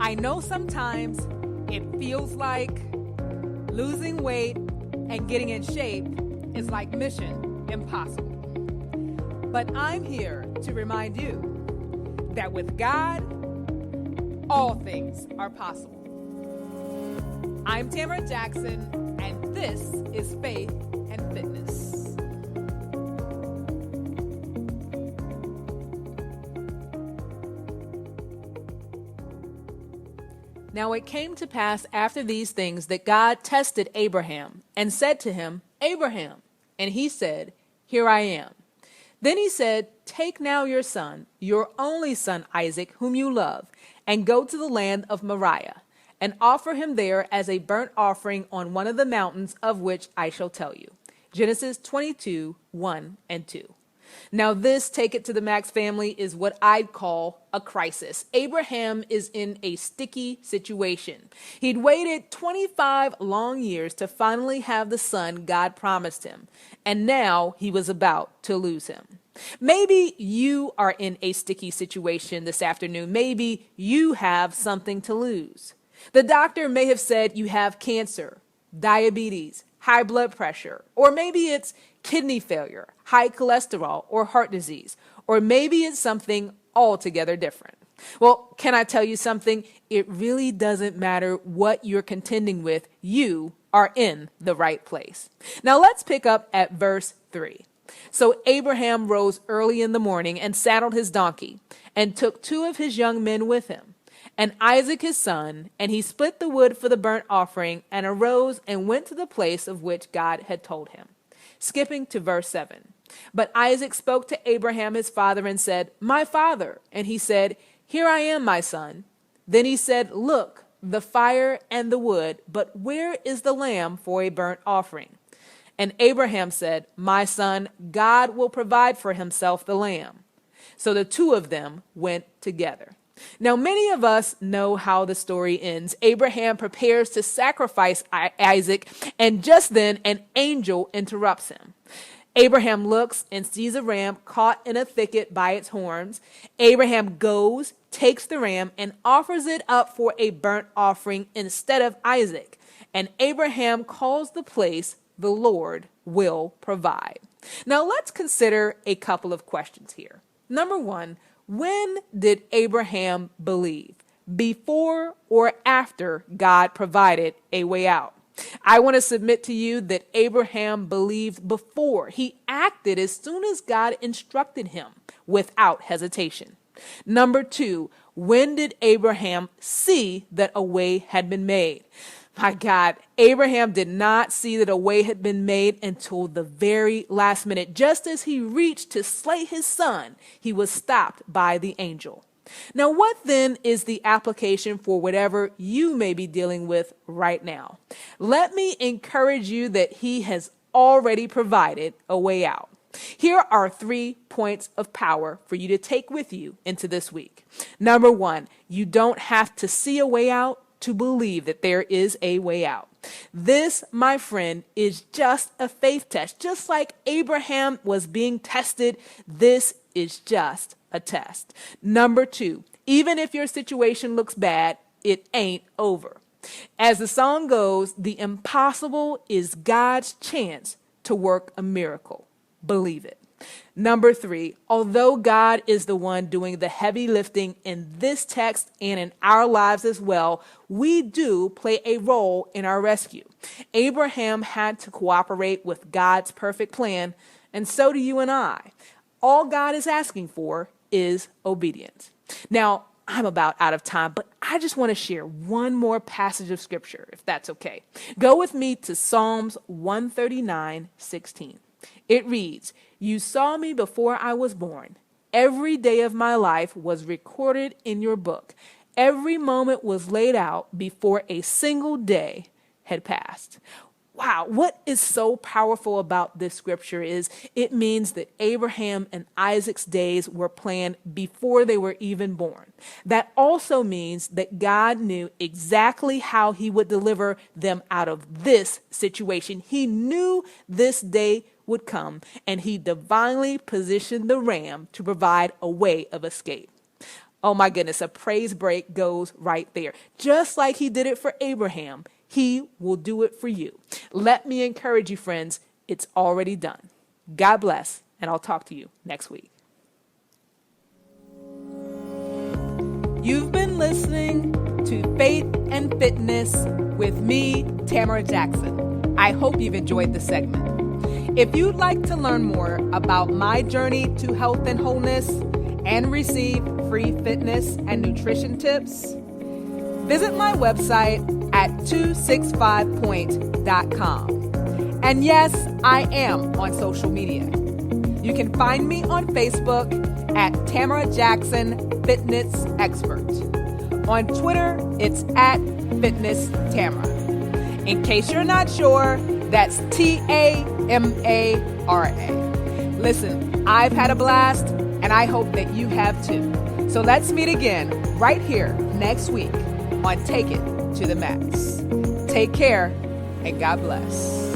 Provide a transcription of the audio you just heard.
I know sometimes it feels like losing weight and getting in shape is like mission impossible. But I'm here to remind you that with God, all things are possible. I'm Tamara Jackson, and this is Faith and Fitness. Now it came to pass after these things that God tested Abraham and said to him, Abraham. And he said, Here I am. Then he said, Take now your son, your only son Isaac, whom you love, and go to the land of Moriah, and offer him there as a burnt offering on one of the mountains of which I shall tell you. Genesis 22, 1 and 2. Now this, take it to the Maxx family, is what I'd call a crisis. Abraham is in a sticky situation. He'd waited 25 long years to finally have the son God promised him, and now he was about to lose him. Maybe you are in a sticky situation this afternoon. Maybe you have something to lose. The doctor may have said you have cancer, diabetes, high blood pressure, or maybe it's kidney failure, high cholesterol, or heart disease, or maybe it's something altogether different. Well, can I tell you something? It really doesn't matter what you're contending with. You are in the right place. Now let's pick up at verse 3. So Abraham rose early in the morning and saddled his donkey and took 2 of his young men with him, and Isaac his son, and he split the wood for the burnt offering and arose and went to the place of which God had told him. Skipping to verse 7. But Isaac spoke to Abraham his father and said, My father. And he said, Here I am, my son. Then he said, Look, the fire and the wood, but where is the lamb for a burnt offering? And Abraham said, My son, God will provide for himself the lamb. So the 2 of them went together. Now, many of us know how the story ends. Abraham prepares to sacrifice Isaac, and just then an angel interrupts him. Abraham looks and sees a ram caught in a thicket by its horns. Abraham goes, takes the ram, and offers it up for a burnt offering instead of Isaac. And Abraham calls the place, The Lord Will Provide. Now, let's consider a couple of questions here. Number 1, when did Abraham believe? Before or after God provided a way out? I want to submit to you that Abraham believed before. He acted as soon as God instructed him without hesitation. Number 2, when did Abraham see that a way had been made? My God, Abraham did not see that a way had been made until the very last minute. Just as he reached to slay his son, he was stopped by the angel. Now, what then is the application for whatever you may be dealing with right now? Let me encourage you that he has already provided a way out. Here are 3 points of power for you to take with you into this week. Number 1, you don't have to see a way out to believe that there is a way out. This, my friend, is just a faith test. Just like Abraham was being tested, this is just a test. Number 2, even if your situation looks bad, it ain't over. As the song goes, the impossible is God's chance to work a miracle. Believe it. Number 3, although God is the one doing the heavy lifting in this text and in our lives as well, we do play a role in our rescue. Abraham had to cooperate with God's perfect plan, and so do you and I. All God is asking for is obedience. Now, I'm about out of time, but I just want to share one more passage of scripture, if that's okay. Go with me to Psalms 139:16. It reads, You saw me before I was born. Every day of my life was recorded in your book. Every moment was laid out before a single day had passed. Wow, what is so powerful about this scripture is it means that Abraham and Isaac's days were planned before they were even born. That also means that God knew exactly how he would deliver them out of this situation. He knew this day would come, and he divinely positioned the ram to provide a way of escape. Oh my goodness, a praise break goes right there. Just like he did it for Abraham, he will do it for you. Let me encourage you, friends, it's already done. God bless, and I'll talk to you next week. You've been listening to Faith and Fitness with me, Tamara Jackson. I hope you've enjoyed the segment. If you'd like to learn more about my journey to health and wholeness and receive free fitness and nutrition tips, visit my website at 265point.com. And yes, I am on social media. You can find me on Facebook at Tamara Jackson Fitness Expert. On Twitter, it's at Fitness Tamara. In case you're not sure, that's TAMARA. Listen, I've had a blast, and I hope that you have too. So let's meet again right here next week on Take It to the Max. Take care, and God bless.